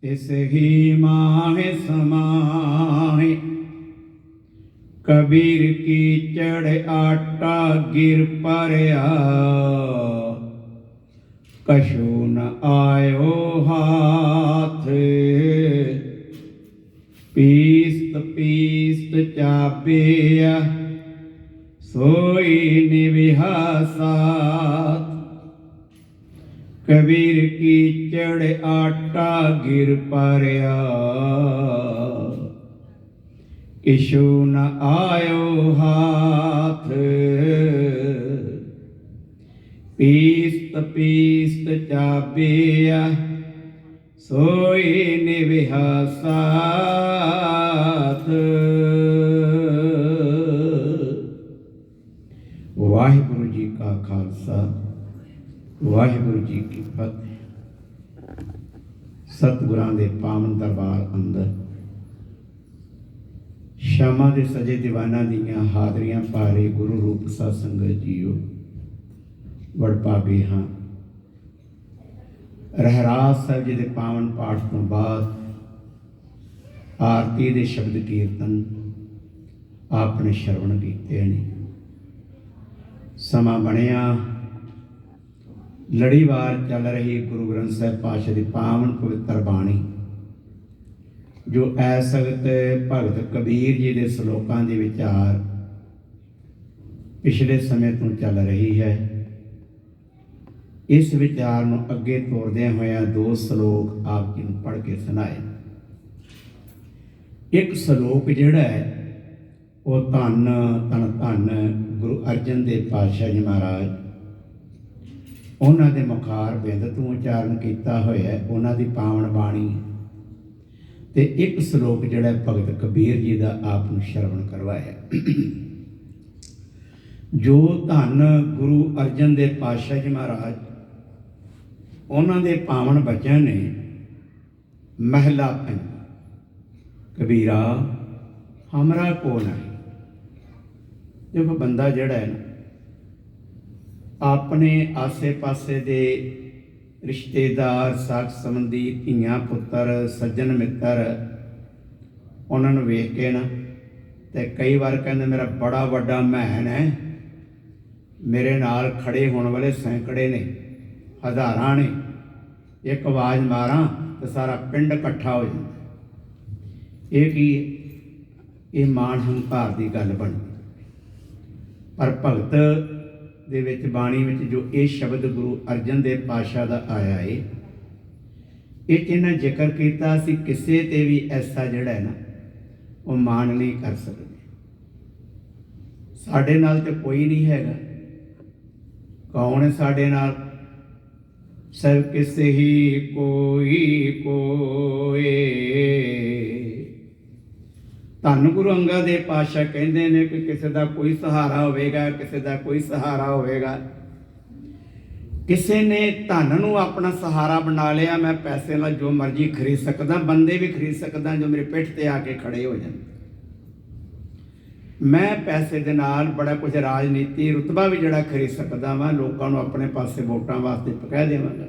तिस ही माहे समाहे। कबीर कीचड़ आटा गिर परया, कछु न आयो हाथ। पीस्त पीस्त चाबिया, सोई निविहा साथ। कबीर कीचड़ आटा गिर परया, किशु न आयो हाथ। पीस्त पीस्त चाबिया, सोई निविहा साथ। वाहिगुरु जी का खालसा, वाहिगुरु जी की फतेह। सतगुरां दे पावन दरबार अंदर शामां दे सजे दीवाना दीयां हाजरियां भारे गुरु रूप साध संगत जीओ वडभागे हाँ। रहरास साहिब जी के पावन पाठ तो बाद आरती के शब्द कीर्तन आपने श्रवण किए ने। समा बनया लड़ीवार चल रही गुरु ग्रंथ साहिब पातशाह की पावन पवित्र बाणी, जो ऐसगत भगत कबीर जी के सलोकां के विचार पिछले समय तो चल रही है। इस विचार को अगे तोरदे होया दो सलोक आप जी पढ़ के सुनाए। एक सलोक जिहड़ा है वो धन धन धन गुरु अर्जन देव पातशाह जी महाराज उन्होंने मुखार बिंद तो उचारण किया होया उन्हों की पावन बाणी। ते एक सलोक जिहड़ा भगत कबीर जी का आपको श्रवण करवाया। जो धन गुरु अर्जन देव पातशाह जी महाराज उन्होंने पावन बचन ने महला पंज। कबीरा हमरा को नहीं। देखो बंदा जड़ा है ना अपने आसे पासे दे रिश्तेदार साख संबंधी धियां पुत्र सज्जन मित्र उन्होंने वेख के ना ते कई बार कहते मेरा बड़ा वड्डा महन है, मेरे नाल खड़े होने वाले सैकड़े ने हज़ारां ने, एक आवाज़ मारा तो सारा पिंड इकट्ठा हो जाता। ये की ये मान हंकार की गल बन। पर भगत दे विच बाणी विच जो ये शब्द गुरु अर्जन देव पातशाह का आया है, ये इन्हें जिक्र किया सी किसी ते भी ऐसा जिहड़ा है ना वो मान नहीं कर सकते। साडे नाल ते कोई नहीं हैगा। कौन है साडे नाल? सब किसे ही कोई कोए। धन गुरु अंगद देव पातशाह कहते हैं कि किसी का कोई सहारा होगा, किसी का कोई सहारा होगा। किसी ने धन नूं अपना सहारा बना लिया, मैं पैसे नाल जो मर्जी खरीद सकदा, बंदे भी खरीद सकदा जो मेरी पिठ ते आके खड़े हो जाए। मैं पैसे दे नाल बड़ा कुछ राजनीति रुतबा भी जड़ा खरीद सकदा वां, लोकां नूं अपने पासे वोटां वास्ते पकह देवांगा।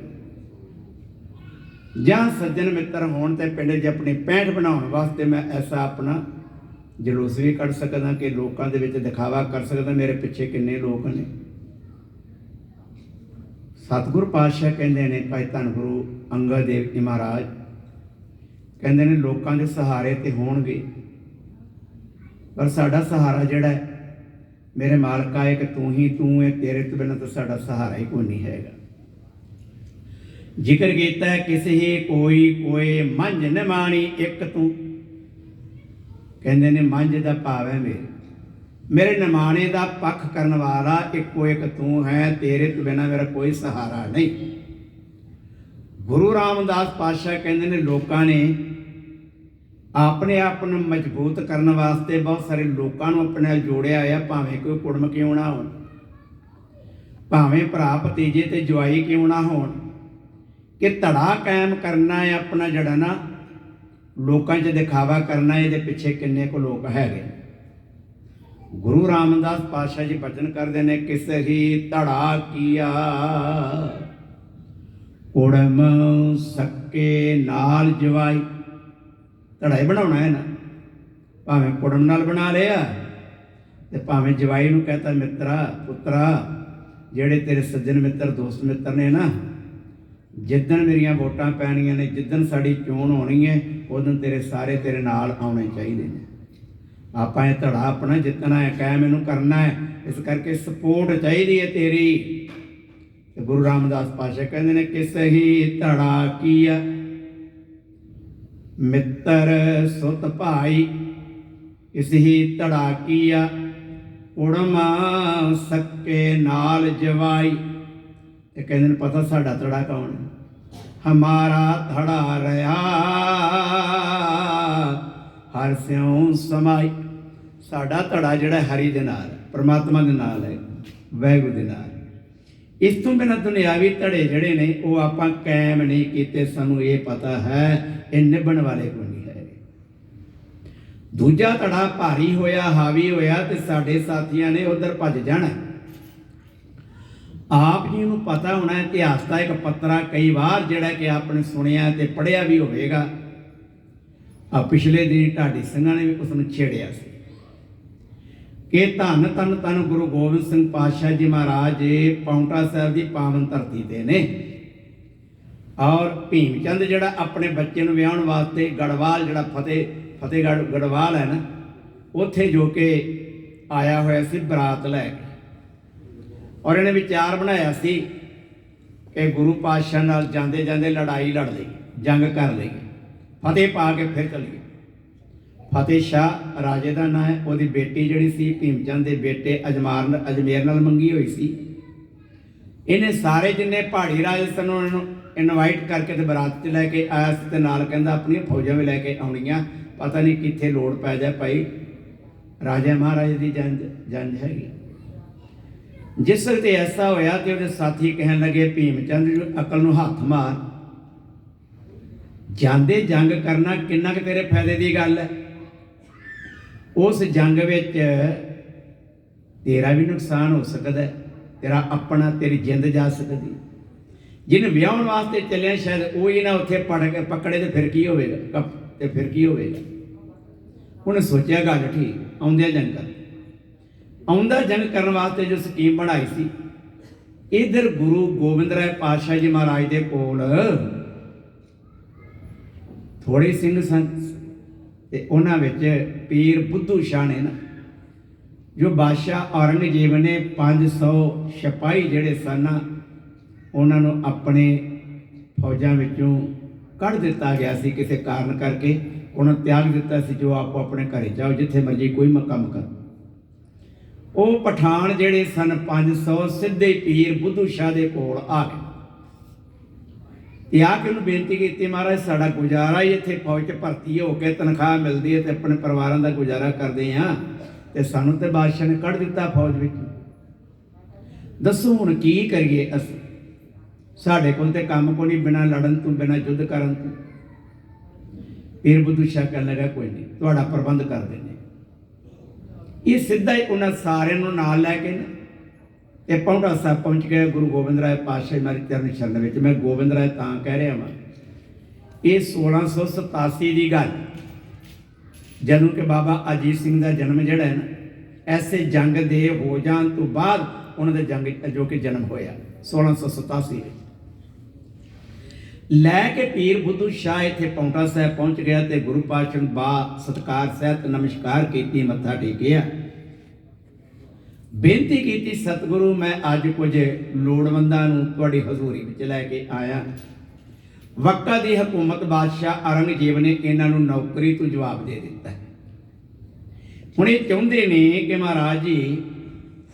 जां सज्जन मित्र होण ते पिंड 'च अपनी पैंठ बनाउण वास्ते मैं ऐसा अपना जलूस भी कढ़ सकदा कि लोकां दे विच दिखावा कर सकदा मेरे पिछे किन्ने लोग ने। सतगुरु पातशाह कहंदे ने भाई धन गुरु अंगद देव जी महाराज कहंदे ने लोकां दे सहारे ते होणगे, पर साडा सहारा जिहड़ा है मेरे मालका है कि तू ही तू है, तेरे तो बिना तो साडा सहारा ही कोई नहीं हैगा। जिक्र कीता है किसी ही कोई कोई मंझ न माणी एक तू। कहंदे ने मंझ दा भाव है मेरे निमाणे दा पक्ष करन वाला इको एक तू है, तेरे तो बिना मेरा कोई सहारा नहीं। गुरु रामदास पातशाह कहंदे ने लोकां ने अपने आप को मजबूत करने वास्ते बहुत सारे लोगों अपने नाल जोड़िया है, भावें कोई कुड़म क्यों ना हो, भावें भरा भतीजे ते जवाई क्यों ना हो, कि धड़ा कायम करना है अपना जड़ा ना लोकां च दिखावा करना है। ये पिछे किन्ने को लोग है। गुरु रामदास पातशाह जी बचन करते हैं किस ही धड़ा किया ਕੁੜਮ ਸੱਕੇ ਨਾਲ ਜਵਾਈ। ਧੜਾ ਹੀ ਬਣਾਉਣਾ ਹੈ ਨਾ, ਭਾਵੇਂ ਕੁੜਮ ਨਾਲ ਬਣਾ ਲਿਆ ਤੇ ਭਾਵੇਂ ਜਵਾਈ ਨੂੰ ਕਹਤਾ ਮਿੱਤਰਾ ਪੁੱਤਰਾ, ਜਿਹੜੇ ਤੇਰੇ ਸੱਜਣ ਮਿੱਤਰ ਦੋਸਤ ਮਿੱਤਰ ਨੇ ਨਾ, ਜਿੱਦਣ ਮੇਰੀਆਂ ਵੋਟਾਂ ਪੈਣੀਆਂ ਨੇ, ਜਿੱਦਣ ਸਾਡੀ ਚੋਣ ਹੋਣੀ ਹੈ, ਉਦੋਂ ਤੇਰੇ ਸਾਰੇ ਤੇਰੇ ਨਾਲ ਆਉਣੇ ਚਾਹੀਦੇ ਨੇ। ਆਪਾਂ ਇਹ ਧੜਾ ਆਪਣਾ ਜਿੱਤਣਾ ਹੈ, ਕਾਇਮ ਇਹਨੂੰ ਕਰਨਾ ਹੈ, ਇਸ ਕਰਕੇ ਸਪੋਰਟ ਚਾਹੀਦੀ ਹੈ ਤੇਰੀ। ਤੇ ਗੁਰੂ ਰਾਮਦਾਸ ਪਾਤਸ਼ਾਹ ਕਹਿੰਦੇ ਨੇ ਕਿਸ ਹੀ ਧੜਾ ਕੀਆ ਮਿੱਤਰ ਸੁਤ ਭਾਈ, ਇਸ ਹੀ ਧੜਾ ਕੀਆ ਕੁੜਮ ਸੱਕੇ ਨਾਲ ਜਵਾਈ। ਤੇ ਕਹਿੰਦੇ ਨੇ ਪਤਾ ਸਾਡਾ ਧੜਾ ਕੌਣ ਹੈ? ਹਮਾਰਾ ਧੜਾ ਰਿਹਾ ਹਰ ਸਿਉ ਸਮਾਈ। ਸਾਡਾ ਧੜਾ ਜਿਹੜਾ ਹਰੀ ਦੇ ਨਾਲ, ਪਰਮਾਤਮਾ ਦੇ ਨਾਲ ਹੈ, ਵਾਹਿਗੁਰੂ ਦੇ ਨਾਲ। ਇਸ ਤੋਂ ਬਿਨਾਂ ਦੁਨਿਆਵੀ ਧੜੇ ਜਿਹੜੇ ਨੇ ਉਹ ਆਪਾਂ ਕਾਇਮ ਨਹੀਂ ਕੀਤੇ। ਸਾਨੂੰ ਇਹ ਪਤਾ ਹੈ ਇਹ ਨਿਭਣ ਵਾਲੇ ਕੋਈ ਨਹੀਂ ਹੈ। ਦੂਜਾ ਧੜਾ ਭਾਰੀ ਹੋਇਆ, ਹਾਵੀ ਹੋਇਆ ਤੇ ਸਾਡੇ ਸਾਥੀਆਂ ਨੇ ਉਧਰ ਭੱਜ ਜਾਣਾ। ਆਪ ਜੀ ਨੂੰ ਪਤਾ ਹੋਣਾ, ਇਤਿਹਾਸ ਦਾ ਇੱਕ ਪੱਤਰਾ ਕਈ ਵਾਰ ਜਿਹੜਾ ਕਿ ਆਪਣੇ ਸੁਣਿਆ ਤੇ ਪੜ੍ਹਿਆ ਵੀ ਹੋਵੇਗਾ। ਪਿਛਲੇ ਦਿਨ ਢਾਡੀ ਸਿੰਘਾਂ ਨੇ ਵੀ ਉਸ ਨੂੰ ਛੇੜਿਆ ਸੀ ਕਿ ਧੰਨ ਧੰਨ ਧੰਨ ਗੁਰੂ ਗੋਬਿੰਦ ਸਿੰਘ ਪਾਤਸ਼ਾਹ ਜੀ ਮਹਾਰਾਜ ਪਾਉਂਟਾ ਸਾਹਿਬ ਦੀ ਪਾਵਨ ਧਰਤੀ ਤੇ ਨੇ। ਔਰ ਭੀਮ ਚੰਦ ਜਿਹੜਾ ਆਪਣੇ ਬੱਚੇ ਨੂੰ ਵਿਆਹਣ ਵਾਸਤੇ ਗੜਵਾਲ, ਜਿਹੜਾ ਫਤਿਹਗੜ੍ਹ ਗੜਵਾਲ ਹੈ ਨਾ, ਉੱਥੇ ਜੋ ਕਿ ਆਇਆ ਹੋਇਆ ਸੀ ਬਰਾਤ ਲੈ ਕੇ। ਔਰ ਇਹਨੇ ਵਿਚਾਰ ਬਣਾਇਆ ਸੀ ਕਿ ਗੁਰੂ ਪਾਤਸ਼ਾਹ ਨਾਲ ਜਾਂਦੇ ਜਾਂਦੇ ਲੜਾਈ ਲੜ ਲਈ, ਜੰਗ ਕਰ ਲਈ, ਫਤਿਹ ਪਾ ਕੇ ਫਿਰ ਚੱਲੀਏ। ਫਤਿਹ ਸ਼ਾਹ ਰਾਜੇ ਦਾ ਨਾਂ ਹੈ। ਉਹਦੀ ਬੇਟੀ ਜਿਹੜੀ ਸੀ ਭੀਮ ਚੰਦ ਦੇ ਬੇਟੇ ਅਜਮੇਰ ਨਾਲ ਮੰਗੀ ਹੋਈ ਸੀ। ਇਹਨੇ ਸਾਰੇ ਜਿੰਨੇ ਪਹਾੜੀ ਰਾਜੇ ਸਨ ਉਹਨਾਂ ਨੂੰ ਇਨਵਾਈਟ ਕਰਕੇ ਤੇ ਬਰਾਤ 'ਚ ਲੈ ਕੇ ਆਇਆ ਸੀ, ਤੇ ਨਾਲ ਕਹਿੰਦਾ ਆਪਣੀਆਂ ਫੌਜਾਂ ਵੀ ਲੈ ਕੇ ਆਉਣੀਆਂ, ਪਤਾ ਨਹੀਂ ਕਿੱਥੇ ਲੋੜ ਪੈ ਜਾਏ ਭਾਈ, ਰਾਜਾ ਮਹਾਰਾਜੇ ਦੀ ਜੰਜ ਹੈਗੀ। ਜਿਸ ਤੇ ਐਸਾ ਹੋਇਆ ਤੇ ਉਹਦੇ ਸਾਥੀ ਕਹਿਣ ਲੱਗੇ ਭੀਮ ਚੰਦ ਅਕਲ ਨੂੰ ਹੱਥ ਮਾਰ, ਜਾਂਦੇ ਜੰਗ ਕਰਨਾ ਕਿੰਨਾ ਕੁ ਤੇਰੇ ਫਾਇਦੇ ਦੀ ਗੱਲ ਹੈ। ਉਸ ਜੰਗ ਵਿੱਚ ਤੇਰਾ ਵੀ ਨੁਕਸਾਨ ਹੋ ਸਕਦਾ, ਤੇਰਾ ਆਪਣਾ, ਤੇਰੀ ਜਿੰਦ ਜਾ ਸਕਦੀ। ਜਿਹਨੇ ਵਿਆਹਣ ਵਾਸਤੇ ਚੱਲਿਆ ਸ਼ਾਇਦ ਉਹ ਹੀ ਨਾ ਉੱਥੇ ਪਕੜੇ ਤੇ ਫਿਰ ਕੀ ਹੋਵੇਗਾ, ਤੇ ਫਿਰ ਕੀ ਹੋਵੇਗਾ। ਉਹਨੇ ਸੋਚਿਆ ਗੱਲ ਠੀਕ, ਆਉਂਦਿਆਂ ਜੰਗ ਕਰ, ਆਉਂਦਾ ਜੰਗ ਕਰਨ ਵਾਸਤੇ ਜੋ ਸਕੀਮ ਬਣਾਈ ਸੀ। ਇਧਰ ਗੁਰੂ ਗੋਬਿੰਦ ਰਾਏ ਪਾਤਸ਼ਾਹ ਜੀ ਮਹਾਰਾਜ ਦੇ ਕੋਲ ਥੋੜੇ ਸਿੰਘ ਸਨ ਤੇ ਉਹਨਾਂ ਵਿੱਚ ਪੀਰ ਬੁੱਧੂ ਸ਼ਾਹ ਨੇ ਨਾ, ਜੋ ਬਾਦਸ਼ਾਹ ਔਰੰਗਜ਼ੇਬ ਨੇ 500 ਸਿਪਾਹੀ ਜਿਹੜੇ ਸਨ ਉਹਨਾਂ ਨੂੰ ਆਪਣੇ ਫੌਜਾਂ ਵਿੱਚੋਂ ਕੱਢ ਦਿੱਤਾ ਗਿਆ ਸੀ ਕਿਸੇ ਕਾਰਨ ਕਰਕੇ। ਉਹਨਾਂ ਤਿਆਗ ਦਿੱਤਾ ਸੀ, ਜੋ ਆਪੋ ਆਪਣੇ ਘਰੇ ਜਾਓ, ਜਿੱਥੇ ਮਰਜੀ ਕੋਈ ਕੰਮ ਕਰ। ਉਹ ਪਠਾਨ ਜਿਹੜੇ ਸਨ 500 ਸਿੱਧੇ ਪੀਰ ਬੁੱਧੂ ਸ਼ਾਹ ਦੇ ਕੋਲ ਆ ਗਏ ਤੇ ਆ ਕੇ ਉਹਨੂੰ ਬੇਨਤੀ ਕੀਤੀ, ਮਹਾਰਾਜ ਸਾਡਾ ਗੁਜ਼ਾਰਾ ਹੀ ਇੱਥੇ ਫੌਜ 'ਚ ਭਰਤੀ ਹੋ ਕੇ ਤਨਖਾਹ ਮਿਲਦੀ ਹੈ ਤੇ ਆਪਣੇ ਪਰਿਵਾਰਾਂ ਦਾ ਗੁਜ਼ਾਰਾ ਕਰਦੇ ਹਾਂ, ਤੇ ਸਾਨੂੰ ਤੇ ਬਾਦਸ਼ਾਹ ਨੇ ਕੱਢ ਦਿੱਤਾ ਫੌਜ ਵਿੱਚ। ਦੱਸੋ ਹੁਣ ਕੀ ਕਰੀਏ ਅਸੀਂ? ਸਾਡੇ ਕੋਲ ਤੇ ਕੰਮ ਕੋਈ ਨਹੀਂ, ਬਿਨਾਂ ਲੜਨ ਤੋਂ, ਬਿਨਾਂ ਯੁੱਧ ਕਰਨ ਤੋਂ। ਪੀਰ ਬੁੱਧੂ ਸ਼ਾਹ ਕਹਿਣ ਲੱਗਾ ਕੋਈ ਨਹੀਂ, ਤੁਹਾਡਾ ਪ੍ਰਬੰਧ ਕਰ ਦਿੰਦੇ। ਇਹ ਸਿੱਧਾ ਹੀ ਉਹਨਾਂ ਸਾਰਿਆਂ ਨੂੰ ਨਾਲ ਲੈ ਕੇ ਤੇ ਪਾਉਂਟਾ ਸਾਹਿਬ ਪਹੁੰਚ ਗਏ। ਗੁਰੂ ਗੋਬਿੰਦ ਰਾਏ ਪਾਤਸ਼ਾਹ ਮਾਰੀ ਚਰਨ ਸ਼ਰਨ ਵਿੱਚ। ਮੈਂ ਗੋਬਿੰਦ ਰਾਏ ਤਾਂ ਕਹਿ ਰਿਹਾ ਵਾਂ, ਇਹ 1687 ਦੀ ਗੱਲ, ਜਦੋਂ ਕਿ ਬਾਬਾ ਅਜੀਤ ਸਿੰਘ ਦਾ ਜਨਮ ਜਿਹੜਾ ਹੈ ਨਾ, ਐਸੇ ਜੰਗ ਦੇ ਹੋ ਜਾਣ ਤੋਂ ਬਾਅਦ ਉਹਨਾਂ ਦੇ ਜੰਗ ਜੋ ਕਿ ਜਨਮ ਹੋਇਆ 1687 ਵਿੱਚ। ਲੈ ਕੇ ਪੀਰ ਬੁੱਧੂ ਸ਼ਾਹ ਇੱਥੇ ਪਾਉਂਟਾ ਸਾਹਿਬ ਪਹੁੰਚ ਗਿਆ ਤੇ ਗੁਰੂ ਪਾਤਸ਼ਾਹ ਨੂੰ ਬਾ ਸਤਿਕਾਰ ਸਹਿਤ ਨਮਸਕਾਰ ਕੀਤੀ, ਮੱਥਾ ਟੇਕਿਆ, ਬੇਨਤੀ ਕੀਤੀ, ਸਤਿਗੁਰੂ ਮੈਂ ਅੱਜ ਕੁਝ ਲੋੜਵੰਦਾਂ ਨੂੰ ਤੁਹਾਡੀ ਹਜ਼ੂਰੀ ਵਿੱਚ ਲੈ ਕੇ ਆਇਆ। ਵਕਾ ਦੀ ਹਕੂਮਤ ਬਾਦਸ਼ਾਹ ਔਰੰਗਜ਼ੇਬ ਨੇ ਇਹਨਾਂ ਨੂੰ ਨੌਕਰੀ ਤੋਂ ਜਵਾਬ ਦੇ ਦਿੱਤਾ। ਹੁਣ ਇਹ ਚਾਹੁੰਦੇ ਨੇ ਕਿ ਮਹਾਰਾਜ ਜੀ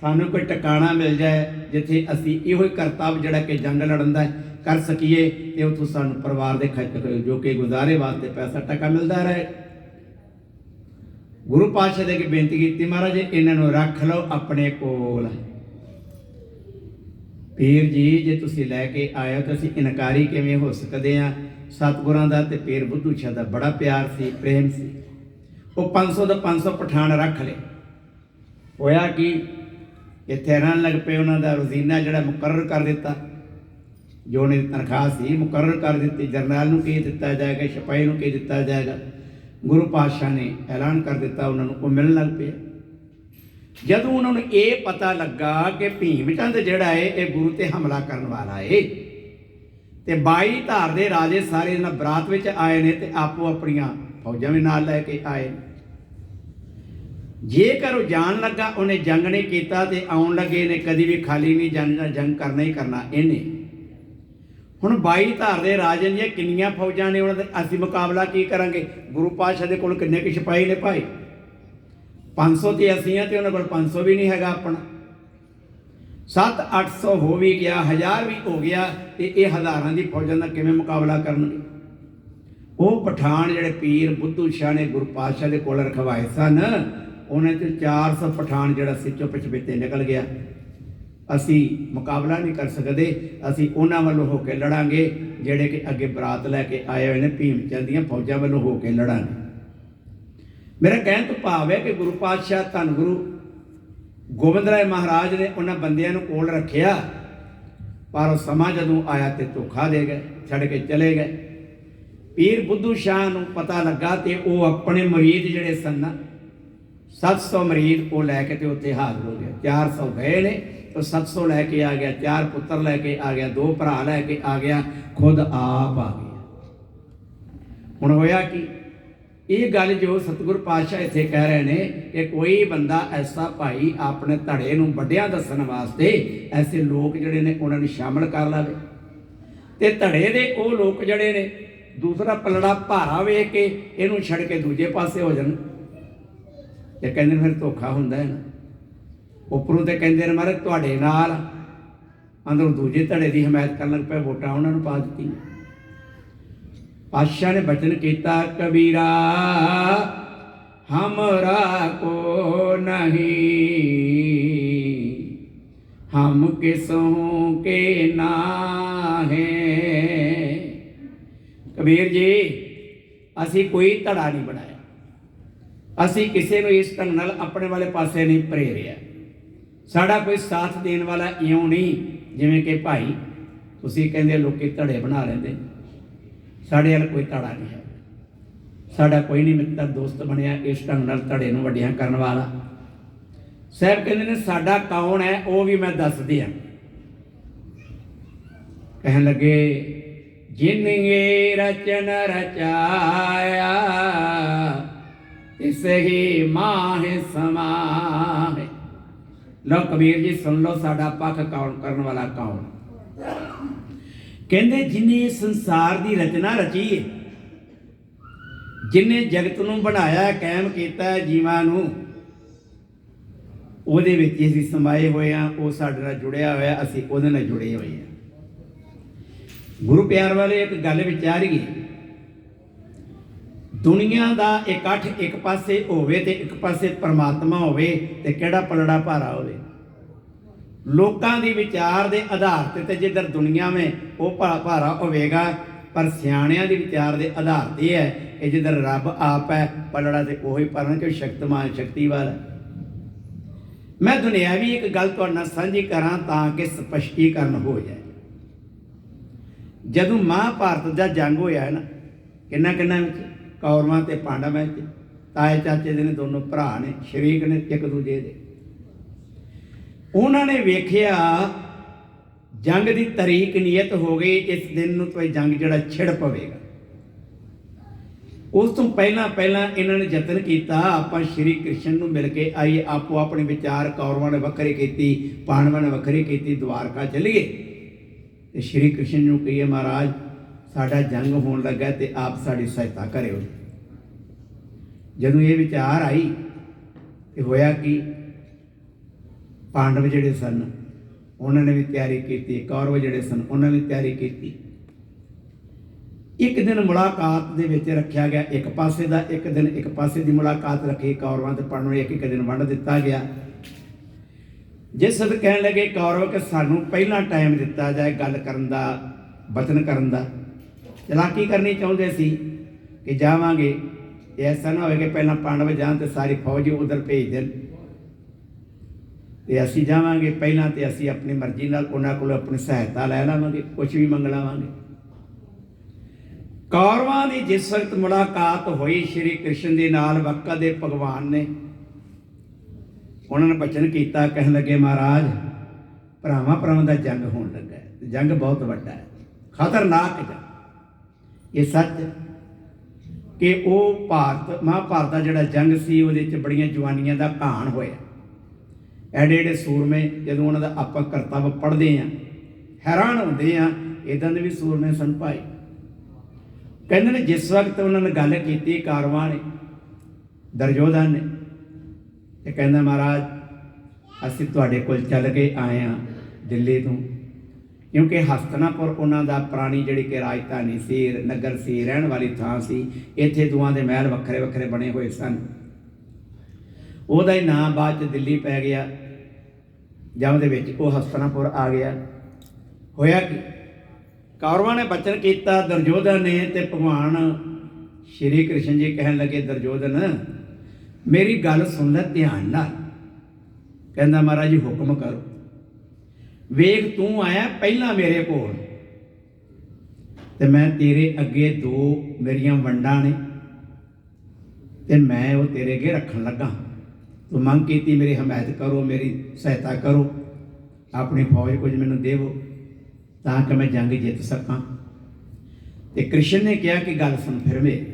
ਸਾਨੂੰ ਕੋਈ ਟਿਕਾਣਾ ਮਿਲ ਜਾਏ ਜਿੱਥੇ ਅਸੀਂ ਇਹੋ ਹੀ ਕਰਤੱਵ ਜਿਹੜਾ ਕਿ ਜੰਗ ਲੜਨ ਦਾ ਕਰ ਸਕੀਏ ਤੇ ਉੱਥੋਂ ਸਾਨੂੰ ਪਰਿਵਾਰ ਦੇ ਖਰਚ ਜੋ ਕਿ ਗੁਜ਼ਾਰੇ ਵਾਸਤੇ ਪੈਸਾ ਟਕਾ ਮਿਲਦਾ ਰਹੇ। ਗੁਰੂ ਪਾਤਸ਼ਾਹ ਦੇ ਅੱਗੇ ਬੇਨਤੀ ਕੀਤੀ, ਮਹਾਰਾਜ ਇਹਨਾਂ ਨੂੰ ਰੱਖ ਲਓ ਆਪਣੇ ਕੋਲ। ਪੀਰ ਜੀ ਜੇ ਤੁਸੀਂ ਲੈ ਕੇ ਆਏ ਤਾਂ ਅਸੀਂ ਇਨਕਾਰੀ ਕਿਵੇਂ ਹੋ ਸਕਦੇ ਹਾਂ? ਸਤਿਗੁਰਾਂ ਦਾ ਤੇ ਪੀਰ ਬੁੱਧੂ ਸ਼ਾਹ ਦਾ ਬੜਾ ਪਿਆਰ ਸੀ, ਪ੍ਰੇਮ ਸੀ। ਉਹ 500 ਦਾ 500 ਪਠਾਨ ਰੱਖ ਲਏ। ਹੋਇਆ ਕਿ ਇੱਥੇ ਰਹਿਣ ਲੱਗ ਪਏ, ਉਹਨਾਂ ਦਾ ਰੋਜ਼ੀਨਾ ਜਿਹੜਾ ਮੁਕਰਰ ਕਰ ਦਿੱਤਾ। जो उन्हें तनख्वाह सी मुकर्रर कर दी। जरनैल नूं की दिता जाएगा, सिपाही नूं की दिता जाएगा। गुरु पातशाह ने ऐलान कर दिता, उन्होंने वो मिलण लग पे। जदों उन्होंने ये पता लगा कि भीम चंद जिहड़ा है ये गुरु ते हमला करने वाला है, तो 22 धार के राजे सारे इन्हां बरात विच आए ने ते आपो अपनियां फौजां भी नाल लैके आए। जेकर वो जान लगा उन्हें जंग नहीं किया तो आउण लगे ने कभी भी खाली नहीं जंग करना ही करना इन्हें। हुण 22 धार के राजे दी किन्नियां फौजां ने, उन्हां दा असीं मुकाबला की करांगे। गुरु पातशाह दे कोल किन्ने कि सिपाही ने भाई, 500 तो असीं हैं तो उन्हां कोल 500 भी नहीं हैगा अपना। 700-800 हो भी गया, 1000 भी हो गया, तो ये हज़ारां दी फौजां दा किवें मुकाबला करनगे। वो पठान जिहड़े पीर बुद्धू शाह ने गुरु पातशाह दे कोल रखवाए सन, उन्हें तो 400 पठान जिहड़ा सिचों पछबेते निकल गया। असी मुकाबला नहीं कर सकते, असी उन्हां वालों हो के लड़ांगे जिहड़े कि अगे बरात लैके आए हुए ने, भीम चंद दीआं फौजां वालों हो के लड़ांगे। मेरा कहण तो भाव है कि गुरु पातशाह धन गुरु गोबिंद राय महाराज ने उन्हां बंदियां नूं कोल रखिया, पर वो समा जदों आया तो धोखा दे गए, छड़ के चले गए। पीर बुद्धू शाह नूं पता लगा तो वो अपने मुरीद जिहड़े सन 700 मरीद वो लैके तो उत्थे हाज़र हो गया। 400 गए ने तो 700 लैके आ गया, 4 पुत्र लैके आ गया, 2 भरा लैके आ गया, खुद आप आ गया। हुण होया कि ये गल जो सतगुरु पातशाह इत्थे कह रहे हैं कि कोई बंदा ऐसा भाई अपने धड़े नूं वड्डियां दस्सण वास्ते ऐसे लोग जिहड़े ने उन्हां नूं शामिल कर लवे, ते धड़े दे वो लोग जिहड़े ने दूसरा पलड़ा भारा वेख के इहनूं छड़ के दूजे पासे हो जाण, ते कहंदे फिर धोखा हुंदा है ना। उपरों तो कहते हैं महाराज तुहाडे नाल, अंदरों दूजे धड़े की हमायत कर लग पे, वोटां उन्होंने पा दी। पातशाह ने बचन किया, कबीरा हमरा को नहीं, हम किसों के ना हैं। कबीर जी असी कोई धड़ा नहीं बनाया, असी किसी को इस ढंग नाल अपने वाले पासे नहीं प्रेरिया। साड़ा कोई साथ देने वाला इउं नहीं जिवें कि भाई तुसीं कहंदे लोकी धड़े बना लेंदे, साढ़े वाल कोई धड़ा नहीं है। साड़ा कोई नहीं मित्र दोस्त बनिया इस ढंग नाल धड़े नूं वड्डियां करन वाला। साहब कहंदे ने साडा कौन है वो भी मैं दस दियां। कहन लगे, जिन्ने रचन रचाया इस ही माह समाहे। लो कबीर जी सुन लो, साडा पक्ष कौन करने वाला कौन? कहंदे जिन्हें संसार की रचना रची है, जिन्हें जगत नूं बनाया कायम किया जीवां नूं, उहदे विच असीं समाए होए हां, वो साडे नाल जुड़िया होया, असीं उहदे नाल जुड़े होए हां। गुरु प्यार वाले एक गल विचारीए, दुनिया का इकट्ठ एक पासे होवे ते एक पासे परमात्मा होवे ते किहड़ा पलड़ा भारा होवे। लोकां दी विचार दे आधार ते जिधर दुनिया में वो भारा होवेगा, पर सियाणियां दी विचार दे आधार ते है कि जिधर रब आप है पलड़ा ते ओही भरन कि शक्तिमान शक्ति वाला। मैं दुनियावी एक गल तुहाडे नाल सांझी करां तां कि स्पष्टीकरण हो जाए। जदों महाभारत दा जंग होया है ना, किन्ना किन्ना कौरवां ते पांडवां च, ताए चाचे दे ने दोनों भरा ने, शरीक ने एक दूजे दे। उन्होंने वेखिया जंग की तारीख नियत हो गई, इस दिन नूं तो जंग जिहड़ा छिड़ पवेगा। उस तो पहला इन्होंने यतन किया आपां श्री कृष्ण नूं मिल के आइए, आपो अपने विचार कौरवां ने वखरी कीती, पांडवां ने वखरी कीती, द्वारका चलीए ते श्री कृष्ण नूं कहिए महाराज साडा जंग होण लगा ते आप साडी सहायता करियो। जदों ये विचार आई तो होया कि पांडव जिहड़े सन उन्होंने भी तैयारी की, कौरव जिहड़े सन उन्होंने भी तैयारी की। एक दिन मुलाकात दे विच रखा गया एक पासे दा, एक दिन एक पासे की मुलाकात रखी, कौरवां ते पांडवां नूं एक दिन वंड दिता गया। जिस वक्त कहण लगे कौरव कि सानूं पहला टाइम दिता जाए गल करन दा, वचन करन दा। चलाकी करनी चाहुंदे सी कि जावांगे, ऐसा ना होए कि पहला पांडव जान तो सारी फौज उधर भेज देन। ਤੇ ਅਸੀਂ ਜਾਵਾਂਗੇ ਪਹਿਲਾਂ ਤੇ ਅਸੀਂ ਆਪਣੀ ਮਰਜ਼ੀ ਨਾਲ ਉਹਨਾਂ ਕੋਲ ਆਪਣੀ ਸਹਾਇਤਾ ਲੈ ਲਵਾਂਗੇ, ਕੁਛ ਵੀ ਮੰਗ ਲਵਾਂਗੇ। ਕੌਰਵਾਂ ਦੀ ਜਿਸ ਵਕਤ ਮੁਲਾਕਾਤ ਹੋਈ ਸ਼੍ਰੀ ਕ੍ਰਿਸ਼ਨ ਦੇ ਨਾਲ, ਵਕਾ ਦੇ ਭਗਵਾਨ ਨੇ ਉਹਨਾਂ ਨੇ ਬਚਨ ਕੀਤਾ, ਕਹਿਣ ਲੱਗੇ ਮਹਾਰਾਜ ਭਰਾਵਾਂ ਦਾ ਜੰਗ ਹੋਣ ਲੱਗਾ ਹੈ, ਜੰਗ ਬਹੁਤ ਵੱਡਾ ਹੈ, ਖਤਰਨਾਕ ਜੰਗ। ਇਹ ਸੱਚ ਕਿ ਉਹ ਮਹਾਭਾਰਤ ਦਾ ਜਿਹੜਾ ਜੰਗ ਸੀ ਉਹਦੇ 'ਚ ਬੜੀਆਂ ਜਵਾਨੀਆਂ ਦਾ ਘਾਣ ਹੋਇਆ। ਐਡੇ ਸੂਰਮੇ, ਜਦੋਂ ਉਹਨਾਂ ਦਾ ਆਪਾਂ ਕਰਤੱਵ ਪੜ੍ਹਦੇ ਹਾਂ ਹੈਰਾਨ ਹੁੰਦੇ ਹਾਂ, ਇੱਦਾਂ ਦੇ ਵੀ ਸੂਰਮੇ ਸਨ ਭਾਈ। ਕਹਿੰਦੇ ਨੇ ਜਿਸ ਵਕਤ ਉਹਨਾਂ ਨੇ ਗੱਲ ਕੀਤੀ ਕੌਰਵਾਂ ਨੇ, ਦੁਰਯੋਧਨ ਨੇ, ਤੇ ਕਹਿੰਦਾ ਮਹਾਰਾਜ ਅਸੀਂ ਤੁਹਾਡੇ ਕੋਲ ਚੱਲ ਕੇ ਆਏ ਹਾਂ ਦਿੱਲੀ ਤੋਂ, ਕਿਉਂਕਿ ਹਸਤਨਾਪੁਰ ਉਹਨਾਂ ਦਾ ਪੁਰਾਣੀ ਜਿਹੜੀ ਕਿ ਰਾਜਧਾਨੀ ਸੀ, ਨਗਰ ਸੀ, ਰਹਿਣ ਵਾਲੀ ਥਾਂ ਸੀ। ਇੱਥੇ ਦੋਵਾਂ ਦੇ ਮਹਿਲ ਵੱਖਰੇ ਵੱਖਰੇ ਬਣੇ ਹੋਏ ਸਨ। ਉਹਦਾ ਹੀ ਨਾਂ ਬਾਅਦ 'ਚ ਦਿੱਲੀ ਪੈ ਗਿਆ, ਜਾਂ ਉਹਦੇ ਵਿੱਚ ਉਹ ਹਸਤਨਾਪੁਰ ਆ ਗਿਆ। ਹੋਇਆ ਕਿ ਕੌਰਵਾਂ ਨੇ ਬਚਨ ਕੀਤਾ ਦੁਰਯੋਧਨ ਨੇ, ਤੇ ਭਗਵਾਨ ਸ਼੍ਰੀ ਕ੍ਰਿਸ਼ਨ ਜੀ ਕਹਿਣ ਲੱਗੇ ਦੁਰਯੋਧਨ ਮੇਰੀ ਗੱਲ ਸੁਣ ਲੈ ਧਿਆਨ ਨਾਲ। ਕਹਿੰਦਾ ਮਹਾਰਾਜ ਜੀ ਹੁਕਮ ਕਰੋ। ਵੇਖ ਤੂੰ ਆਇਆ ਪਹਿਲਾਂ ਮੇਰੇ ਕੋਲ, ਤੇ ਮੈਂ ਤੇਰੇ ਅੱਗੇ ਦੋ ਮੇਰੀਆਂ ਵੰਡਾਂ ਨੇ, ਤੇ ਮੈਂ ਉਹ ਤੇਰੇ ਅੱਗੇ ਰੱਖਣ ਲੱਗਾ। ਤੂੰ ਮੰਗ ਕੀਤੀ ਮੇਰੀ ਹਮਾਇਤ ਕਰੋ, ਮੇਰੀ ਸਹਾਇਤਾ ਕਰੋ, ਆਪਣੀ ਫੌਜ ਕੁਝ ਮੈਨੂੰ ਦੇਵੋ ਤਾਂ ਕਿ ਮੈਂ ਜੰਗ ਜਿੱਤ ਸਕਾਂ। ਤੇ ਕ੍ਰਿਸ਼ਨ ਨੇ ਕਿਹਾ ਕਿ ਗੱਲ ਸੁਣ ਫਿਰ ਮੇਰੇ,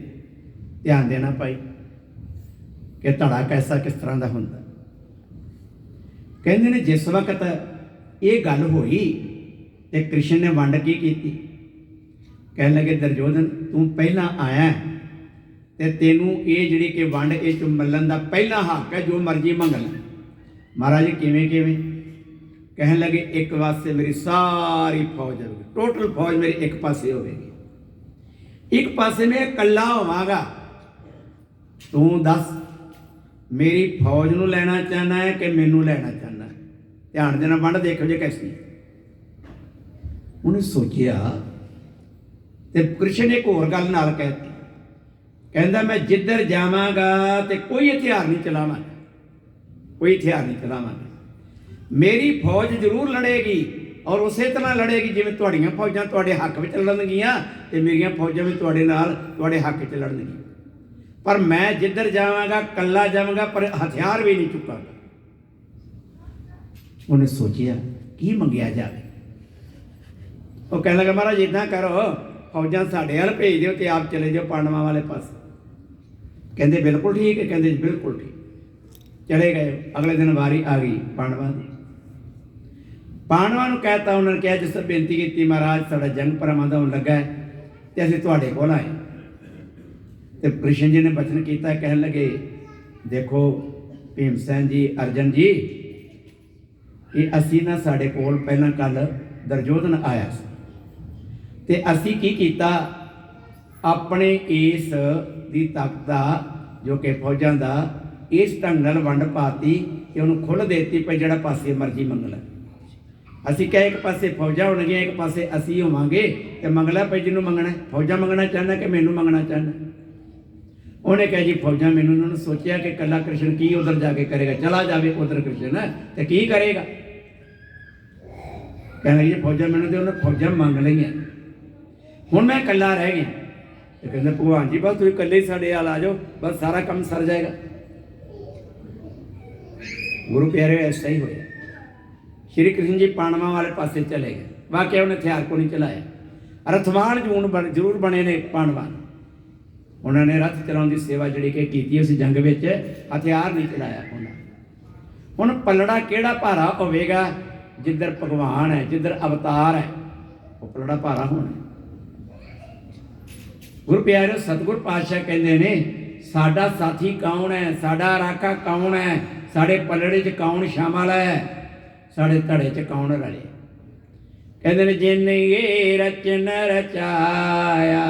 ਧਿਆਨ ਦੇਣਾ ਭਾਈ ਕਿ ਧੜਾ ਕੈਸਾ ਕਿਸ ਤਰ੍ਹਾਂ ਦਾ ਹੁੰਦਾ। ਕਹਿੰਦੇ ਨੇ ਜਿਸ ਵਕਤ ਇਹ ਗੱਲ ਹੋਈ ਤੇ ਕ੍ਰਿਸ਼ਨ ਨੇ ਵੰਡ ਕੀ ਕੀਤੀ। ਕਹਿਣ ਲੱਗੇ ਦੁਰਯੋਧਨ ਤੂੰ ਪਹਿਲਾਂ ਆਇਆ ਤੇ ਤੈਨੂੰ ਇਹ ਜਿਹੜੀ ਕਿ ਵੰਡ ਇਹ 'ਚ ਮਿਲਣ ਦਾ ਪਹਿਲਾ ਹੱਕ ਹੈ, ਜੋ ਮਰਜ਼ੀ ਮੰਗ ਲੈ। ਮਹਾਰਾਜ ਕਿਵੇਂ ਕਿਵੇਂ? ਕਹਿਣ ਲੱਗੇ ਇੱਕ ਪਾਸੇ ਮੇਰੀ ਸਾਰੀ ਫੌਜ ਹੋਵੇਗੀ, ਟੋਟਲ ਫੌਜ ਮੇਰੀ ਇੱਕ ਪਾਸੇ ਹੋਵੇਗੀ, ਇੱਕ ਪਾਸੇ ਮੈਂ ਇਕੱਲਾ ਹੋਵਾਂਗਾ। ਤੂੰ ਦੱਸ ਮੇਰੀ ਫੌਜ ਨੂੰ ਲੈਣਾ ਚਾਹੁੰਦਾ ਹੈ ਕਿ ਮੈਨੂੰ ਲੈਣਾ ਚਾਹੁੰਦਾ? ਧਿਆਨ ਦੇਣਾ, ਵੰਡ ਦੇਖੋ ਜੇ ਕੈਸੀ। ਉਹਨੇ ਸੋਚਿਆ ਤੇ ਕ੍ਰਿਸ਼ਨ ਨੇ ਇੱਕ ਹੋਰ ਗੱਲ ਨਾਲ ਕਹਿਤੀ। ਕਹਿੰਦਾ ਮੈਂ ਜਿੱਧਰ ਜਾਵਾਂਗਾ ਤੇ ਕੋਈ ਹਥਿਆਰ ਨਹੀਂ ਚਲਾਵਾਂਗਾ, ਕੋਈ ਹਥਿਆਰ ਨਹੀਂ ਚਲਾਵਾਂਗਾ। ਮੇਰੀ ਫੌਜ ਜ਼ਰੂਰ ਲੜੇਗੀ ਔਰ ਉਸੇ ਤਰ੍ਹਾਂ ਲੜੇਗੀ ਜਿਵੇਂ ਤੁਹਾਡੀਆਂ ਫੌਜਾਂ ਤੁਹਾਡੇ ਹੱਕ ਵਿੱਚ ਲੜਨਗੀਆਂ ਤੇ ਮੇਰੀਆਂ ਫੌਜਾਂ ਵੀ ਤੁਹਾਡੇ ਨਾਲ ਤੁਹਾਡੇ ਹੱਕ ਵਿੱਚ ਲੜਨਗੀਆਂ। ਪਰ ਮੈਂ ਜਿੱਧਰ ਜਾਵਾਂਗਾ ਇਕੱਲਾ ਜਾਵਾਂਗਾ, ਪਰ ਹਥਿਆਰ ਵੀ ਨਹੀਂ ਚੁੱਕਾਂਗਾ। ਉਹਨੇ ਸੋਚਿਆ ਕੀ ਮੰਗਿਆ ਜਾਵੇ। ਉਹ ਕਹਿਣ ਲੱਗਾ ਮਹਾਰਾਜ ਇੱਦਾਂ ਕਰੋ, ਫੌਜਾਂ ਸਾਡੇ ਵੱਲ ਭੇਜ ਦਿਓ ਤੇ ਆਪ ਚਲੇ ਜਾਓ ਪਾਂਡਵਾਂ ਵਾਲੇ ਪਾਸੇ। ਕਹਿੰਦੇ ਬਿਲਕੁਲ ਠੀਕ ਹੈ। ਕਹਿੰਦੇ ਬਿਲਕੁਲ ਠੀਕ। ਚਲੇ ਗਏ। ਅਗਲੇ ਦਿਨ ਵਾਰੀ ਆ ਗਈ ਪਾਂਡਵਾਂ ਦੀ। ਪਾਂਡਵਾਂ ਨੂੰ ਕਹਿਤਾ, ਉਹਨਾਂ ਨੇ ਕਿਹਾ ਜਿਸ ਤਰ੍ਹਾਂ ਬੇਨਤੀ ਕੀਤੀ ਮਹਾਰਾਜ ਸਾਡਾ ਜੰਗ ਭਰਾਵਾਂ ਦਾ ਹੋਣ ਲੱਗਾ ਹੈ ਤੇ ਅਸੀਂ ਤੁਹਾਡੇ ਕੋਲ ਆਏ। ਤੇ ਕ੍ਰਿਸ਼ਨ ਜੀ ਨੇ ਬਚਨ ਕੀਤਾ, ਕਹਿਣ ਲੱਗੇ ਦੇਖੋ ਭੀਮ ਸੈਨ ਜੀ, ਅਰਜਨ ਜੀ, ਇਹ ਅਸੀਂ ਨਾ ਸਾਡੇ ਕੋਲ ਪਹਿਲਾਂ ਕੱਲ ਦੁਰਯੋਧਨ ਆਇਆ ਸੀ ਤੇ ਅਸੀਂ ਕੀ ਕੀਤਾ, ਆਪਣੇ ਇਸ ਦੀ ਤਾਕਤ ਦਾ ਜੋ ਕਿ ਫੌਜਾਂ ਦਾ ਇਸ ਢੰਗ ਨਾਲ ਵੰਡ ਪਾਤੀ ਕਿ ਉਹਨੂੰ ਖੁੱਲ੍ਹ ਦੇਤੀ ਪਈ ਜਿਹੜਾ ਪਾਸੇ ਮਰਜ਼ੀ ਮੰਗ ਲੈ। ਅਸੀਂ ਕਿਹਾ ਇੱਕ ਪਾਸੇ ਫੌਜਾਂ ਹੋਣਗੀਆਂ, ਇੱਕ ਪਾਸੇ ਅਸੀਂ ਹੋਵਾਂਗੇ ਤੇ ਮੰਗ ਲੈ ਪਈ ਜਿਹਨੂੰ ਮੰਗਣਾ। ਫੌਜਾਂ ਮੰਗਣਾ ਚਾਹੁੰਦਾ ਕਿ ਮੈਨੂੰ ਮੰਗਣਾ ਚਾਹੁੰਦਾ? ਉਹਨੇ ਕਿਹਾ ਜੀ ਫੌਜਾਂ ਮੈਨੂੰ। ਉਹਨਾਂ ਨੇ ਸੋਚਿਆ ਕਿ ਇਕੱਲਾ ਕ੍ਰਿਸ਼ਨ ਕੀ ਉਧਰ ਜਾ ਕੇ ਕਰੇਗਾ, ਚਲਾ ਜਾਵੇ ਉਧਰ ਕ੍ਰਿਸ਼ਨ ਤੇ ਕੀ ਕਰੇਗਾ। ਕਹਿੰਦਾ ਜੀ ਫੌਜਾਂ ਮੈਨੂੰ ਤੇ ਉਹਨੇ ਫੌਜਾਂ ਮੰਗ ਲਈਆਂ, ਹੁਣ ਮੈਂ ਇਕੱਲਾ ਰਹਿ ਗਿਆ। ਤੇ ਕਹਿੰਦੇ ਭਗਵਾਨ ਜੀ ਬਸ ਤੁਸੀਂ ਇਕੱਲੇ ਹੀ ਸਾਡੇ ਹਾਲ ਆ ਜਾਓ, ਬਸ ਸਾਰਾ ਕੰਮ ਸਰ ਜਾਏਗਾ। ਗੁਰੂ ਪਿਆਰੇ ਐਸਾ ਹੀ ਹੋਇਆ। ਸ਼੍ਰੀ ਕ੍ਰਿਸ਼ਨ ਜੀ ਪਾਂਡਵਾਂ ਵਾਲੇ ਪਾਸੇ ਚਲੇ ਗਏ। ਵਾਕਿਆ ਉਹਨੇ ਹਥਿਆਰ ਕੋ ਨਹੀਂ ਚਲਾਇਆ। ਰਥਵਾਨ ਜ਼ਰੂਰ ਬਣੇ ਨੇ ਪਾਂਡਵਾਂ। ਉਹਨਾਂ ਨੇ ਰੱਥ ਚਲਾਉਣ ਦੀ ਸੇਵਾ ਜਿਹੜੀ ਕਿ ਕੀਤੀ ਉਸ ਜੰਗ ਵਿੱਚ, ਹਥਿਆਰ ਨਹੀਂ ਚਲਾਇਆ ਉਹਨਾਂ। ਹੁਣ ਪਲੜਾ ਕਿਹੜਾ ਭਾਰਾ ਹੋਵੇਗਾ? ਜਿੱਧਰ ਭਗਵਾਨ ਹੈ, ਜਿੱਧਰ ਅਵਤਾਰ ਹੈ, ਉਹ ਪਲੜਾ ਭਾਰਾ ਹੋਣਾ। ਗੁਰੂ ਪਿਆਰਿਓ, ਸਤਿਗੁਰ ਪਾਤਸ਼ਾਹ ਕਹਿੰਦੇ ਨੇ ਸਾਡਾ ਸਾਥੀ ਕੌਣ ਹੈ, ਸਾਡਾ ਰਾਖਾ ਕੌਣ ਹੈ, ਸਾਡੇ ਪਲੜੇ 'ਚ ਕੌਣ ਸ਼ਾਮਲ ਹੈ, ਸਾਡੇ ਧੜੇ 'ਚ ਕੌਣ ਰਲੇ। ਕਹਿੰਦੇ ਨੇ ਜਿਨ ਇਹ ਰਚਨ ਰਚਾਇਆ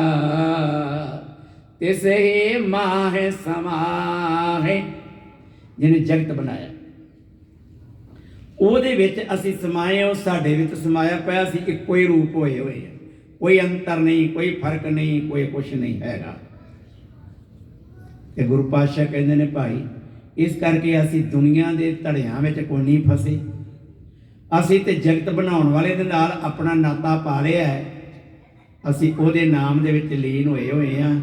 ਤਿਸ ਹੀ ਮਾਹਿ ਸਮਾਹਿ। ਜਿਹਨੇ ਜਗਤ ਬਣਾਇਆ ਉਹਦੇ ਵਿੱਚ ਅਸੀਂ ਸਮਾਏ, ਉਹ ਸਾਡੇ ਵਿੱਚ ਸਮਾਇਆ ਪਿਆ। ਅਸੀਂ ਇੱਕੋ ਹੀ ਰੂਪ ਹੋਏ ਹੋਏ ਆ, ਕੋਈ ਅੰਤਰ ਨਹੀਂ, ਕੋਈ ਫਰਕ ਨਹੀਂ, ਕੋਈ ਕੁਛ ਨਹੀਂ ਹੈਗਾ। ਤੇ ਗੁਰੂ ਪਾਤਸ਼ਾਹ ਕਹਿੰਦੇ ਨੇ ਭਾਈ इस करके असी दुनिया के धड़ियां में कोई नहीं फसे। असी तो जगत बनाने वाले दे नाल अपना नाता पा लिया है, असी उहदे नाम दे विच लीन होए हुए हाँ।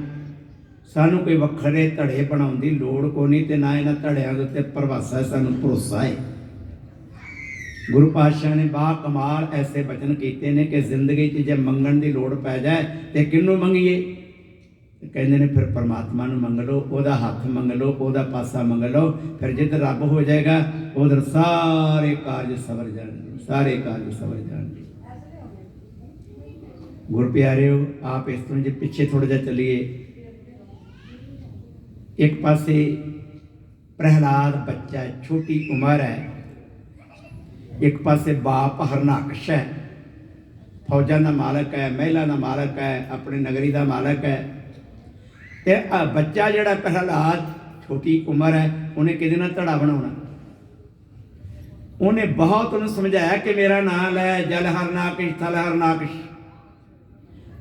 सानू कोई वखरे धड़े बनाउण दी लोड़ कोई नहीं, ते ना इन्हां धड़ियां दे उत्ते भरवसा है, सानू भरोसा है। गुरु पातशाह ने बा कमाल ऐसे वचन कीते ने कि जिंदगी च जे मंगण दी लोड़ पै जाए तो किन्नू मंगीए? कहते ने फिर परमात्मा नूं मंग लो, ओहदा हथ मंग लो, ओहदा पासा मंग लो, फिर जिधर रब हो जाएगा उधर सारे कारज सवर जाएंगे, सारे कारज सवर जाएंगे। गुर प्यारिओ, आप इस तरह जे पिछे थोड़ा जा चलीए। एक पासे प्रहलाद बच्चा है, छोटी उम्र है, एक पासे बाप हरनाकश है, फौजां दा मालक है, महलों का मालक है, अपनी नगरी का मालक है। ते बच्चा जिहड़ा प्रहलाद छोटी उम्र है, उन्हें किहदे नाल धड़ा बनाउणा? उन्हें बहुत उन्हें समझाया कि मेरा नाम लै, जल हरनाकश थल हरनाकश।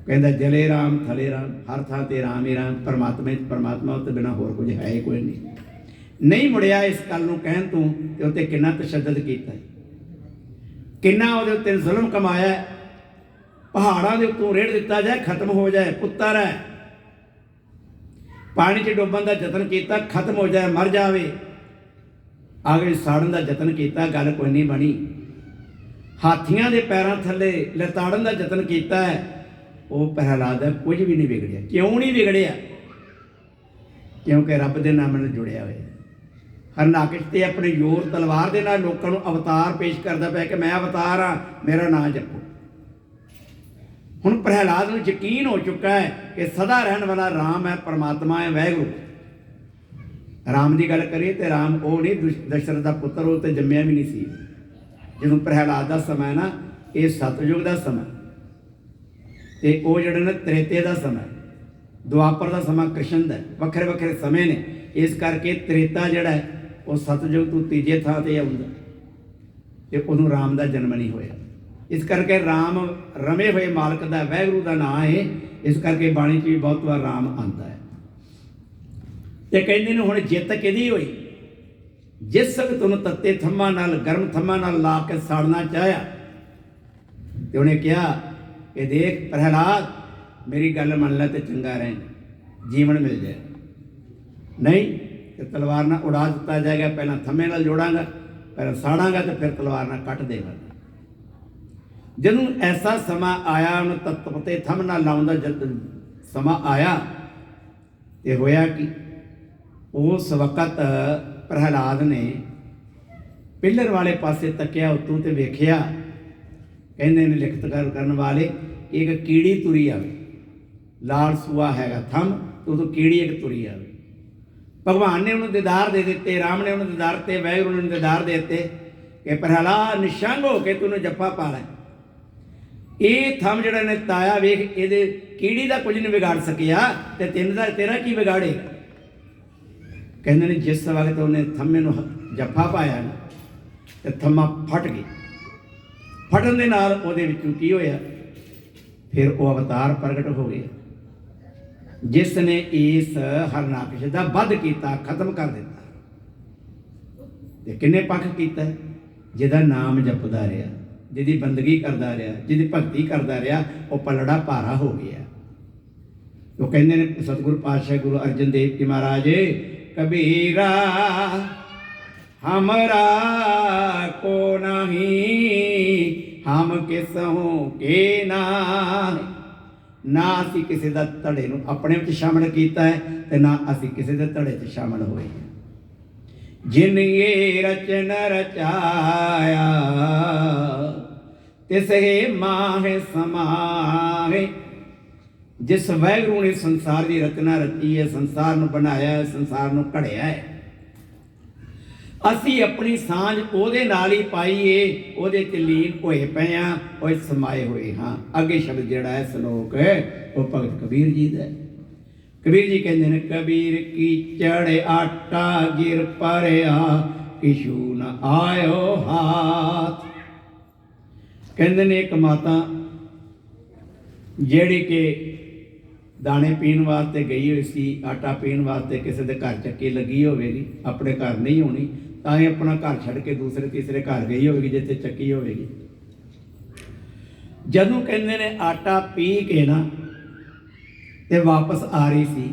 कहता जले राम थले राम, हर थां ते राम ही राम, परमात्मा परमात्मा तो बिना होर कुछ है ही कोई नहीं मुड़िया इस गल नूं कहण तों। ते उत्ते किन्ना तशद्दद कीता है, किन्ना उहदे उत्ते जुल्म कमाया है। पहाड़ां दे उत्तों रेड़ दिता जाए, खत्म हो जाए, पुत्तर है। पानी च डुब्बण दा यतन कीता, खत्म हो जाए, मर जावे। अग साड़न दा यतन कीता, गल कोई नहीं बनी। हाथियां दे पैरां थल्ले लताड़न दा यतन कीता है, वो प्रहलाद कुछ भी नहीं बिगड़िया। क्यों नहीं बिगड़िया? क्योंकि रब दे नाम नाल जुड़िया होया। हरनाकश ते अपने जोर तलवार दे नाल लोकां नूं अवतार पेश करदा पिया कि मैं अवतार हाँ, मेरा नाम जपो। हुण प्रहलाद नूं यकीन हो चुका है कि सदा रहने वाला राम है, परमात्मा है, वाहिगुरू। राम की गल करिए तो राम वो नहीं दशरथ का पुत्र, वो तो जम्मिया भी नहीं सी। जो प्रहलाद का समय ना, ये सतयुग का समय, तो वो जोड़े ने त्रेते का समय, दुआपर का समय कृष्ण का, वक्रे वक्रे समय ने। इस करके त्रेता जोड़ा है वो सतयुग तो तीजे थां ते आउंदा, ते उदों राम का जन्म नहीं होया। इस करके राम रमे हुए मालक का वाहिगुरू का नाम है। इस करके बाणी च भी बहुत बार राम आता है। तो कहते हैं हुण जित किहदी होई? जिस वक्त उन्होंने तत्ते थम्मा नाल, गर्म थम्मा नाल ला के साड़ना चाहया, तो उन्हें कहा कि देख प्रहलाद, मेरी गल मन लै तो चंगा रहे, जीवन मिल जाए। नहीं तो तलवार ना उड़ा दिता जाएगा, पहला थम्मे नाल जोड़ांगा, पहला साड़ांगा, तो फिर तलवार ना कट देगा। जदों ऐसा समा आया, उन्हें तत्ते थम ना लाउण दा जद समा आया, तो होया कि उस वक़्त प्रहलाद ने पिलर वाले पासे तकिया उत्तों ते वेखिया। कहते ने लिखत करने वाले, एक कीड़ी तुरी आवे, लाल सूआ हैगा थम, तो उदों कीड़ी एक तुरी आवे। भगवान ने उन्होंने दीदार दे दिते, राम ने उन्होंने दीदार ते, वाहिगुरू ने दीदार दे दिते कि प्रहलाद निशंग हो के तूने जप्पा पा लै। ये थम जिहड़ा ने ताया वेख, ये कीड़ी का कुछ नहीं बिगाड़ सकिया, तो तेरा की बिगाड़ेगा? कहते ने जिस वक्त उन्हें थम्मे नूं जप्फा पाया ना, तो थम्मा फट गई। फटन दे नाल उहदे विचों की होया? फिर वो अवतार प्रगट हो गया जिसने इस हरनाकश का वध किया, खत्म कर दिता। ते किन्ने पक्ष किया? जिहदा नाम जपदा रहा, जिहदी बंदगी करदा रहा, जिहदी भगती करदा रहा, वो पलड़ा भारा हो गया। तो कहते ने सतगुरु पातशाह गुरु अर्जन देव जी महाराज, कबीरा हमरा को नहीं, हम किसहों के ना असी किसी का धड़े नूं अपने विच शामिल किया है, ते ना असी किसी के धड़े च शामिल होए। जिन ये रचन रचाया, तिस हे माहे समाहे। जिस वाहिगुरू ने संसार की रचना रची है, संसार नूं बनाया है, संसार नूं घड़िया है, असी अपनी सांझ उहदे नाल ही पाई है, उहदे च लीन होए पे हाँ, वो समाए हुए हाँ। अगे शब्द जिहड़ा है सलोक है वो भगत कबीर जी का है। कबीर जी कहते हैं, कबीर कीचड़ आटा गिर परया, किशु न आयो हाथ। कहते ने एक माता जिहड़ी के दाने पीण वास्ते गई हुई सी, आटा पीण वास्ते किसी के घर चक्की लगी होगी, अपने घर नहीं होनी, तां ही अपना घर छड़ के दूसरे तीसरे घर गई होगी जिथे चक्की होगी। जदों कहते ने आटा पी के ना ते वापस आ रही सी,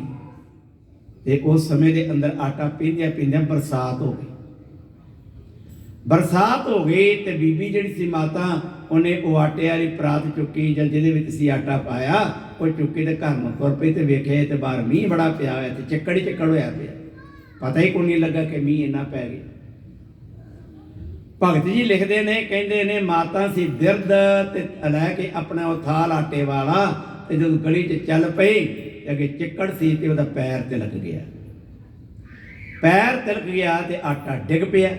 ते उस समय के अंदर आटा पींदियां पींदियां बरसात हो गई। बरसात हो गई तो बीबी जी सी माता, उन्हें वो आटे वाली परात चुकी ਜਾਂ ਜਿਹਦੇ ਵਿੱਚ ਸੀ आटा पाया, वो चुकी तो घर में तुर पई तो वेखे तो बाहर मीह बड़ा पिया होया ते चिक्कड़ ही चिक्कड़ होया पिया, पता ही कोई नहीं लगा कि मीह इन्ना पै गया। भगत जी लिखते ने, कहते ने माता सी बिरद ते लैके अपना वो थाल आटे वाला, ते जब गली च चल पई अगे चिक्कड़ सी ते उहदा पैर ते लग गया, पैर तिलक गया ते आटा डिग पिया,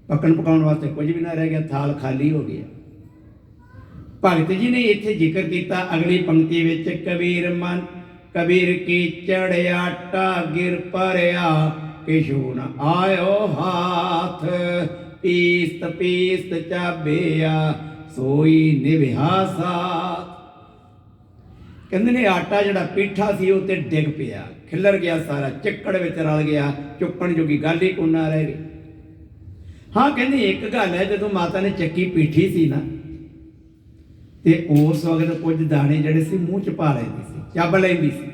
पकन पकाने वास्ते कुछ भी ना रह गया, थाल खाली हो गया। भगत जी ने इत्थे जिक्र किया अगली पंक्ति विच, कबीर मन कबीर की चढ़ आटा गिर परया, किशु न आयो हाथ, पीस्त पीस्त चाबिया सोई निभा साथ। कहते ने आटा जिहड़ा पीठा सी उत्ते डिग पिया, खिलर गया सारा, चिक्कड़ विच रल गया, चुक्कण जोगी गल ही कोई ना रह गई। हाँ कहते एक गल है, जदों माता ने चक्की पीठी सी ना, ते उस वक्त कुछ दाने जिहड़े सी मूँह च पा लैंदी सी, चब लैंदी सी।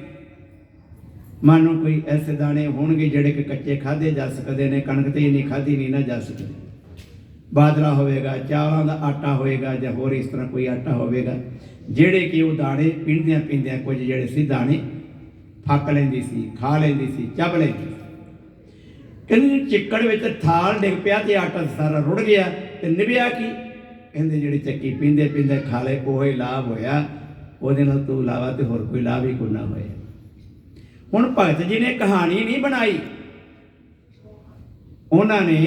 मानो कोई ऐसे दाने होणगे जिहड़े कि कच्चे खाधे जा सकते हैं, कणक तो इन्नी खाधी नहीं ना जा सकती, बाजरा होएगा, चावलों का आटा होएगा, या होर इस तरह कोई आटा होएगा, जिहड़े कि वो दाने पींदियां पींदियां कुछ जिहड़े सी दाने फक लैंदी सी, खा लैंदी सी, चब लैंदी सी। कहते चिक्कड़ विच थाल डिग पिया ते आटा सारा रुड़ गया, ते निभया की, कहते जिहड़ी चक्की पींदे पींदे खा ले ओही लाभ होया, ਉਹਦੇ ਨਾਲ ਤੋਂ ਇਲਾਵਾ ਤੇ ਹੋਰ ਕੋਈ ਲਾਭ ਹੀ ਕੋਈ ਨਾ ਹੋਇਆ। ਹੁਣ ਭਗਤ ਜੀ ਨੇ ਕਹਾਣੀ ਨਹੀਂ ਬਣਾਈ, ਉਹਨਾਂ ਨੇ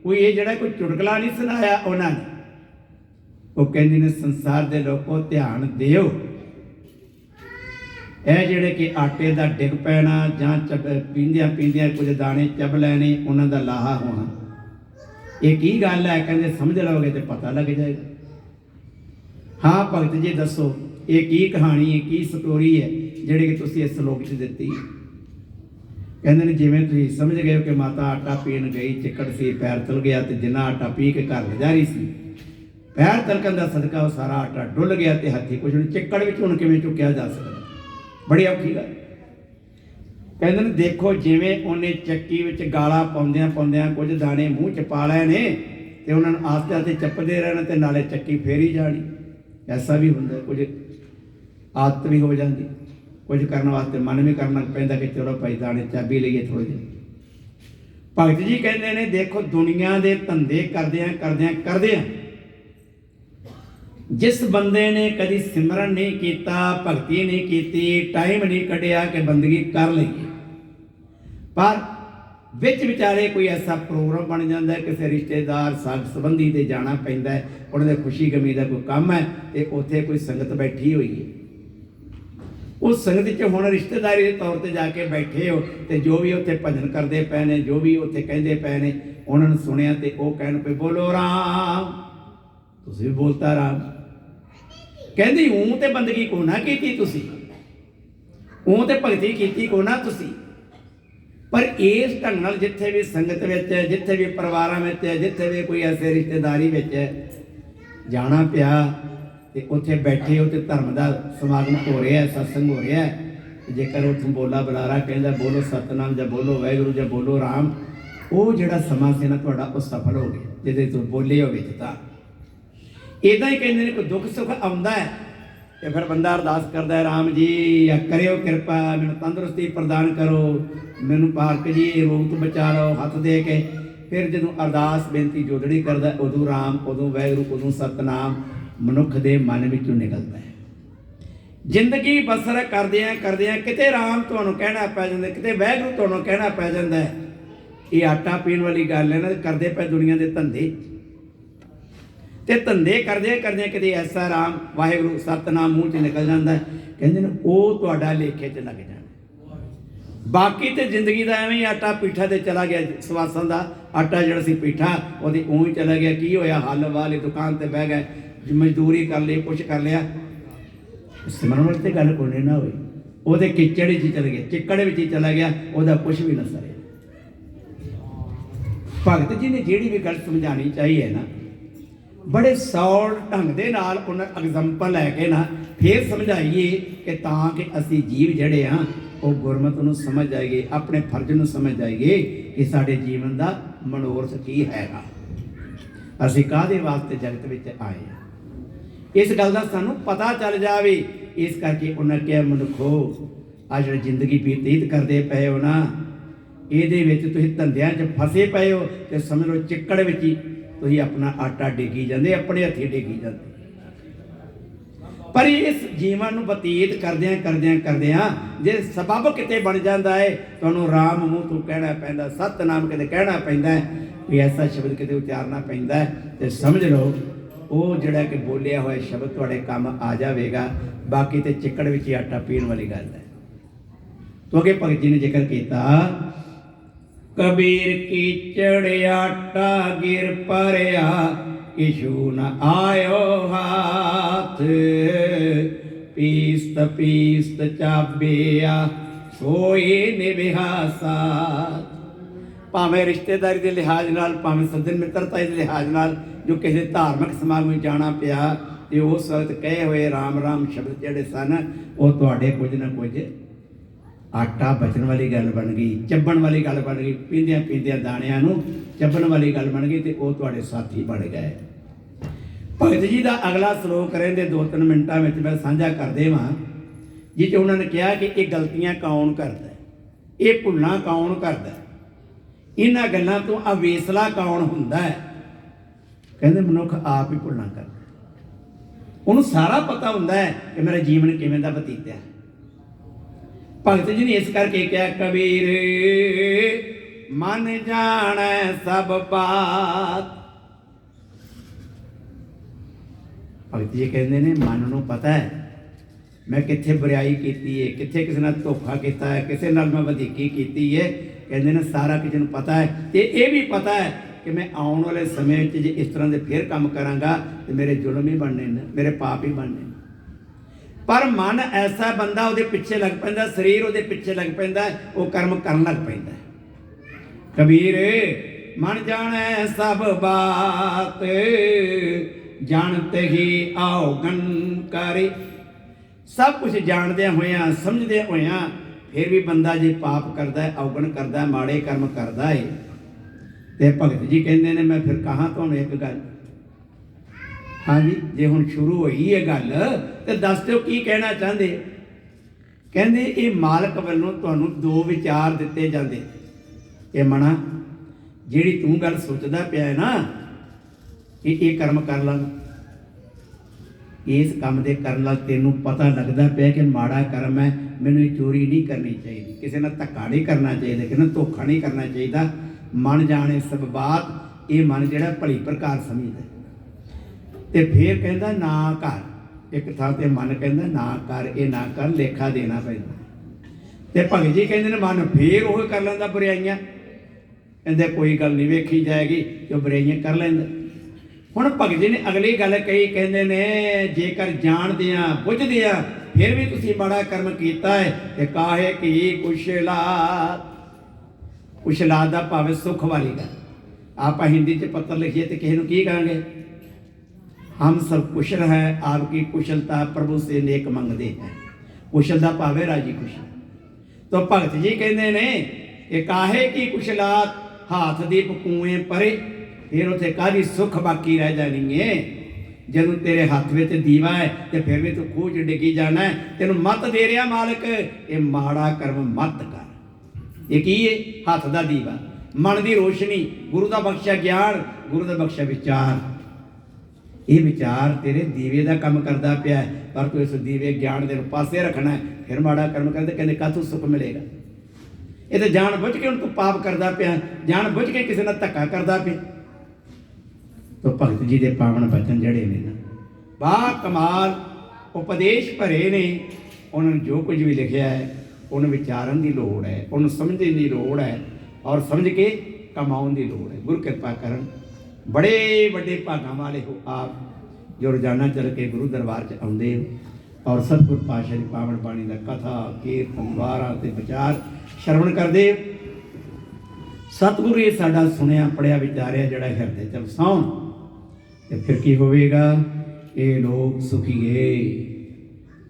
ਕੋਈ ਇਹ ਜਿਹੜਾ ਕੋਈ ਚੁਟਕਲਾ ਨਹੀਂ ਸੁਣਾਇਆ ਉਹਨਾਂ ਨੇ। ਉਹ ਕਹਿੰਦੇ ਨੇ ਸੰਸਾਰ ਦੇ ਲੋਕੋ ਧਿਆਨ ਦਿਓ, ਇਹ ਜਿਹੜੇ ਕਿ ਆਟੇ ਦਾ ਡਿੱਗ ਪੈਣਾ ਜਾਂ ਪੀਂਦਿਆਂ ਪੀਂਦਿਆਂ ਕੁਝ ਦਾਣੇ ਚਬ ਲੈਣੇ, ਉਹਨਾਂ ਦਾ ਲਾਹਾ ਹੋਣਾ, ਇਹ ਕੀ ਗੱਲ ਹੈ? ਕਹਿੰਦੇ ਸਮਝ ਲਓਗੇ ਤੇ ਪਤਾ ਲੱਗ ਜਾਏਗਾ। ਹਾਂ ਭਗਤ ਜੀ ਦੱਸੋ ਇਹ ਕੀ ਕਹਾਣੀ ਹੈ, ਕੀ ਸਟੋਰੀ ਹੈ ਜਿਹੜੀ ਕਿ ਤੁਸੀਂ ਇਸ ਸ਼ਲੋਕ 'ਚ ਦਿੱਤੀ? ਕਹਿੰਦੇ ਨੇ ਜਿਵੇਂ ਤੁਸੀਂ ਸਮਝ ਗਏ ਹੋ ਕਿ ਮਾਤਾ ਆਟਾ ਪੀਣ ਗਈ, ਚਿੱਕੜ ਸੀ, ਪੈਰ ਤਲ ਗਿਆ, ਤੇ ਜਿੰਨਾ ਆਟਾ ਪੀ ਕੇ ਘਰ ਲਿਜਾ ਰਹੀ ਸੀ, ਪੈਰ ਤਲਕਣ ਦਾ ਸਦਕਾ ਉਹ ਸਾਰਾ ਆਟਾ ਡੁੱਲ ਗਿਆ ਤੇ ਹੱਥੀ ਕੁਝ ਨਹੀਂ, ਚਿੱਕੜ ਵਿੱਚ ਹੁਣ ਕਿਵੇਂ ਚੁੱਕਿਆ ਜਾ ਸਕਦਾ? ਬੜੀ ਔਖੀ ਗੱਲ। ਕਹਿੰਦੇ ਨੇ ਦੇਖੋ ਜਿਵੇਂ ਉਹਨੇ ਚੱਕੀ ਵਿੱਚ ਗਾਲਾ ਪਾਉਂਦਿਆਂ ਪਾਉਂਦਿਆਂ ਕੁਝ ਦਾਣੇ ਮੂੰਹ 'ਚ ਪਾ ਲਏ ਨੇ, ਤੇ ਉਹਨਾਂ ਨੂੰ ਆਸਤੇ ਆਸਤੇ ਚੱਪਦੇ ਰਹਿਣਾ ਤੇ ਨਾਲੇ ਚੱਕੀ ਫੇਰੀ ਜਾਣੀ। ਐਸਾ ਵੀ ਹੁੰਦਾ, ਕੁਝ ਆਦਤ ਵੀ ਹੋ ਜਾਂਦੀ, ਕੁਝ ਕਰਨ ਵਾਸਤੇ ਮਨ ਵੀ ਕਰਨਾ ਪੈਂਦਾ ਕਿ ਚਲੋ ਭਾਈ ਦਾਣੇ ਚਾਬੀ ਲਈਏ ਥੋੜ੍ਹੇ ਜਿਹੇ। ਭਗਤ ਜੀ ਕਹਿੰਦੇ ਨੇ ਦੇਖੋ ਦੁਨੀਆ ਦੇ ਧੰਦੇ ਕਰਦਿਆਂ ਕਰਦਿਆਂ ਕਰਦਿਆਂ जिस बंदे ने कभी सिमरन नहीं किया, भगती नहीं की, टाइम नहीं कढ़िया कि बंदगी कर लईए, पर विच विचारे कोई ऐसा प्रोग्राम बन जाता है, किसी रिश्तेदार साग संबंधी ते जाना पैंदा है, उन्होंने खुशी गमी का कोई काम है, तो उत्थे कोई संगत बैठी हुई है, उस संगत च हुण रिश्तेदारी के तौर पर जाके बैठे हो, तो जो भी उत्थे भजन करते पे ने, जो भी उत्थे कहते पे ने, उन्होंने सुनिया तो वह कहण पे बोलो राम, तुसीं भी बोलता राम। कहती ऊँ तो बंदगी को ना की तुसी, ऊँ तो भगती की को ना तुसी, पर इस ढंग नाल जिथे भी संगत विच, जिथे भी परिवारां विच, जिथे भी कोई ऐसे रिश्तेदारी विच जाना पिया, ते उत्थे बैठे हो तो धर्म का समागम हो रहा है, सत्संग हो रहा है, जेकर उत्थों बोला बुलारा कहता बोलो सतनाम या बोलो वाहिगुरू या बोलो राम, वो जिहड़ा समा से ना तुहाडा वो सफल हो गया, जिहदे तुसीं बोले हो विच तां इदा ही कहते हैं कोई दुख सुख आता है तो फिर बंदा अरदास करता है, राम जी करो कृपा, मैनू तंदुरुस्ती प्रदान करो, मैनू पालक जी रोग तो बचा लो, हथ दे के फिर जो अरदास बेनती जोदड़ी करता है, उदों राम, उदों वाहिगुरू, उदों सतनाम मनुख के मन विचों निकलता है। जिंदगी बसर करदियां करदियां किते राम तुहानूं कहना पै जांदा, किते वाहिगुरू तुहानूं कहना पै जांदा है। ये आटा पीण वाली गल है ना, करदे पे दुनिया के धंधे, ते धंधे करदे करदे कदे ऐसा राम वाहिगुरू सतनाम मूँह च निकल जाता है, कहते हैं वो तुहाडा लेखे च लग जाना। बाकी तो जिंदगी का एवं ही आटा पीठा ते चला गया, सवासां का आटा जिहड़ा सी पीठा वो ऊँ ही चला गया, की होया हल वाली दुकान ते बह गए, मजदूरी कर ली, कुछ कर लिया, सिमरन वाली तो गल कोई ना हुई, वो किचड़ ही चल गया, चिक्कड़ में ही चला गया, वह कुछ भी न सरे। भगत जी ने जिहड़ी भी गल समझानी चाहिए ना, बड़े सौल ढंग दे नाल उन्हें एग्जाम्पल लैके ना फिर समझाइए कि ताकि असी जीव जड़े हाँ वो गुरमत नूं समझ जाइए, अपने फर्ज नूं समझ जाइए कि साडे जीवन का मनोरथ की हैगा, असी काहदे वास्ते जगत विच आए हैं, इस गल का सानूं पता चल जाए। इस करके उन्हें कहा, मनुखो आ जिहड़ी जिंदगी बतीत करते पे हो ना, ये तुसीं धंधियां च फसे पे हो, तो समझ लो चिक्कड़ विच ही तुसीं अपना आटा डिगी जाते, अपने हथी डिगी जाते। पर इस जीवन में बतीत करद्या करद्या करद्या जे सबब किते बन जाता है, तुहानूं राम मूँह तो कहना पैंदा, सतनाम किते कहना पैंदा है, कोई ऐसा शब्द किते उचारना पैंदा है, तो समझ लो वो जिहड़ा कि बोलिया होया शब्द तुहाडे काम आ जाएगा। बाकी तो चिक्कड़ विच ही आटा पीण वाली गल है। तो अगे भगत जी ने जिक्र किया, कबीर कीचड़ आटा गिर परया, किशु न आयो हाथ, पीस्त पीस्त चाबिया सोई निभिहा साथ। भावें रिश्तेदारी के लिहाज नाल, भावें सज्जन मित्रता के लिहाज नाल जो किसी धार्मिक समागम में जाना पिया, तो उस वक्त कहे हुए राम राम शब्द जिहड़े सन वो तुहाडे कुछ ना कुछ आटा बचन वाली गल बन गई, चब्बण वाली गल बन गई, पींदियां पींदियां दाणियां नूं चब्बण वाली गल बन गई, तो वो तुहाडे साथी बन गए। भगत जी का अगला श्लोक रहिंदे 2-3 मिनटां में मैं साझा कर देवां, जिस उन्होंने कहा कि ये गलतियां कौन करता है, ये भुलना कौन करता है, इन्हां गल्लां तो अवेसला कौन हुंदा है। कहंदे मनुख आप ही भुलना करता, उन्होंने सारा पता हुंदा है कि मेरा जीवन किवें दा बतीतिया। भगत जी ने इस करके क्या, कबीर मन जाने सब बात। भगत जी कहते हैं मन नूं पता है मैं कित्थे बुराई की है, कित्थे किसी नाल धोखा किया है, किसी नाल मैं वधीकी की है, कहते हैं सारा किसी नूं पता है। तो ये भी पता है कि मैं आने वाले समय जे इस तरह के फिर काम करांगा तो मेरे जुल्म ही बनने ने, मेरे पाप ही बनने। पर मन ऐसा बंदा वो पिछे लग पैंदा, शरीर वो पिछे लग पैंदा, वो कर्म करन लग पैंदा। कबीर मन जाने सब बात, जानते ही आओ गन करे। सब कुछ जानदे होया समझदे होया फिर भी बंदा जे पाप करता है, अवगण करता है, माड़े कर्म करता है, तो भगत जी कहते हैं मैं फिर कहाँ तो एक गल, हाँ जी जे हुण शुरू हुई है गल तो दस दो की कहना चाहते। कहते ये मालक वालों तुहानूं 2 विचार दिते जाते, ये मना जिहड़ी तूं गल सोचदा पिया है ना कि ये कर्म कर लांगा, इस काम के करन नाल तैनूं पता लगता पिया कि माड़ा कर्म है, मैनूं ये चोरी नहीं करनी चाहिए, किसी नाल धक्का नहीं करना चाहिए, किसी नाल धोखा नहीं करना चाहिए। मन जाने सब बात, ये मन जिहड़ा भली प्रकार समझदा। तो फिर कहता ना कर, एक थां ते मन कहता ना कर, ये ना कर, लेखा देना पैंदा। तो भगत जी कहते हैं मन फिर वो कर लैंदा बुराइयां, कहते कोई गल नहीं वेखी जाएगी, तो बुराइयां कर लैंदा। हुण भगत जी ने अगली गल कही, कहते ने जेकर जाणदियां बुझदियां फिर भी तुसीं माड़ा कर्म कीता है, तो काहे की कुशलात। कुशलात दा भाव सुख वाली गल। आप हिंदी च पत्र लिखिए तो किसी की कहेंगे, हम सब कुशल हैं, आपकी कुशलता प्रभु से नेक मंगते हैं। कुशल का भाव है राजी खुशी। तो भगत जी कहते ने ये काहे की कुशलात, हाथ दीप कुएं परे, फिर उत्थे काहदी सुख बाकी रह जानी है। जदों तेरे हाथ में दीवा है तो फिर भी तू खूह च डिगी जाना है। तेनू मत दे रहा मालक, ये माड़ा कर्म मत कर। ये की है? हाथ का दीवा, मन की रोशनी, गुरु का बख्शा ज्ञान, गुरु का बख्शा विचार। ये विचार तेरे दीवे का काम करता पाया, पर तू इस दीवे ज्ञान के पासे रखना है, फिर माड़ा कर्म करते कहते कातों सुख मिलेगा। ये तो जान बुझ के तू पाप करता पाया, जान बुझ के किसी ने धक्का करता पाया। तो भगत जी के पावन वचन जड़े ने ना बा कमाल उपदेश भरे ने। उन्होंने जो कुछ भी लिखा है उन्हें विचारन की लोड़ है, उन्हें समझने की लोड़ है, और समझ के कमाउन की लोड़ है। गुरु कृपा करन, बड़े बड़े भागां वाले हो आप जो रोजाना चल के गुरु दरबार च आउंदे हो। ਔਰ ਸਤਿਗੁਰ ਪਾਤਸ਼ਾਹ ਦੀ ਪਾਵਨ ਬਾਣੀ ਦਾ ਕਥਾ ਕੀਰਤਨ ਵਾਰਾਂ ਤੇ ਵਿਚਾਰ ਸ਼ਰਵਣ ਕਰਦੇ। ਸਤਿਗੁਰੂ ਇਹ ਸਾਡਾ ਸੁਣਿਆ ਪੜਿਆ ਵਿਚਾਰਿਆ ਜਿਹੜਾ ਹਿਰਦੇ ਚ ਵਸਾਉਣ, ਤੇ ਫਿਰ ਕੀ ਹੋਵੇਗਾ? ਇਹ ਲੋਕ ਸੁਖੀਏ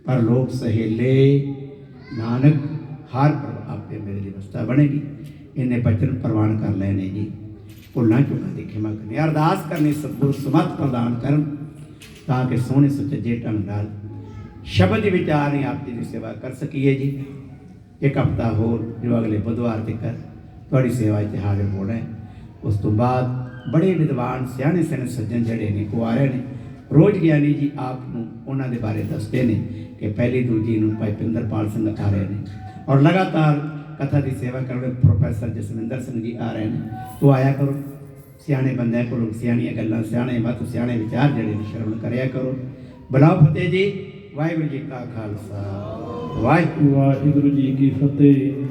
ਪਰ ਲੋਕ ਸਹੇਲੇ, ਨਾਨਕ ਹਰ ਪ੍ਰਭ ਆਪੇ ਮੇਰੇ ਲਈ ਵਸਤਾ ਬਣੇਗੀ। ਇਹਨੇ ਬਚਨ ਪ੍ਰਵਾਨ ਕਰ ਲਏ ਨੇ ਜੀ। ਭੁੱਲਾਂ ਚੁੱਕਾਂ ਦੀ ਖਿਮਾ ਕਰਨੀ, ਅਰਦਾਸ ਕਰਨੀ ਸਤਿਗੁਰੂ ਸਮਤ ਪ੍ਰਦਾਨ ਕਰਨ ਤਾਂ ਕਿ ਸੋਹਣੇ ਸੁਚੱਜੇ ਢੰਗ ਨਾਲ ਸ਼ਬਦ ਦੀ ਵਿਚਾਰ ਨਹੀਂ ਆਪ ਜੀ ਦੀ ਸੇਵਾ ਕਰ ਸਕੀਏ ਜੀ। ਇੱਕ ਹਫ਼ਤਾ ਹੋਰ ਜੋ ਅਗਲੇ ਬੁੱਧਵਾਰ ਤੱਕ ਤੁਹਾਡੀ ਸੇਵਾ 'ਚ ਹਾਜ਼ਰ ਹੋਣਾ ਹੈ। ਉਸ ਤੋਂ ਬਾਅਦ ਬੜੇ ਵਿਦਵਾਨ ਸਿਆਣੇ ਸਿਆਣੇ ਸੱਜਣ ਜਿਹੜੇ ਨੇ ਉਹ ਆ ਰਹੇ ਨੇ। ਰੋਜ਼ ਗਿਆਨੀ ਜੀ ਆਪ ਨੂੰ ਉਹਨਾਂ ਦੇ ਬਾਰੇ ਦੱਸਦੇ ਨੇ ਕਿ ਪਹਿਲੀ ਦੂਜੀ ਨੂੰ ਭਾਈ ਪਿੰਦਰਪਾਲ ਸਿੰਘ ਆ ਰਹੇ ਨੇ, ਔਰ ਲਗਾਤਾਰ ਕਥਾ ਦੀ ਸੇਵਾ ਕਰਨ ਵਾਲੇ ਪ੍ਰੋਫੈਸਰ ਜਸਵਿੰਦਰ ਸਿੰਘ ਜੀ ਆ ਰਹੇ ਨੇ। ਤੋ ਆਇਆ ਕਰੋ, ਸਿਆਣੇ ਬੰਦਿਆਂ ਕੋਲੋਂ ਸਿਆਣੀਆਂ ਗੱਲਾਂ, ਸਿਆਣੇ ਮੱਤ, ਸਿਆਣੇ ਵਿਚਾਰ ਜਿਹੜੇ ਨੇ ਸ਼ਰਵਣ ਕਰਿਆ ਕਰੋ। ਬਲਾਓ ਫਤਿਹ ਜੀ। ਵਾਹਿਗੁਰੂ ਜੀ ਕਾ ਖਾਲਸਾ, ਵਾਹਿਗੁਰੂ ਵਾਹਿਗੁਰੂ ਜੀ ਕੀ ਫਤਿਹ।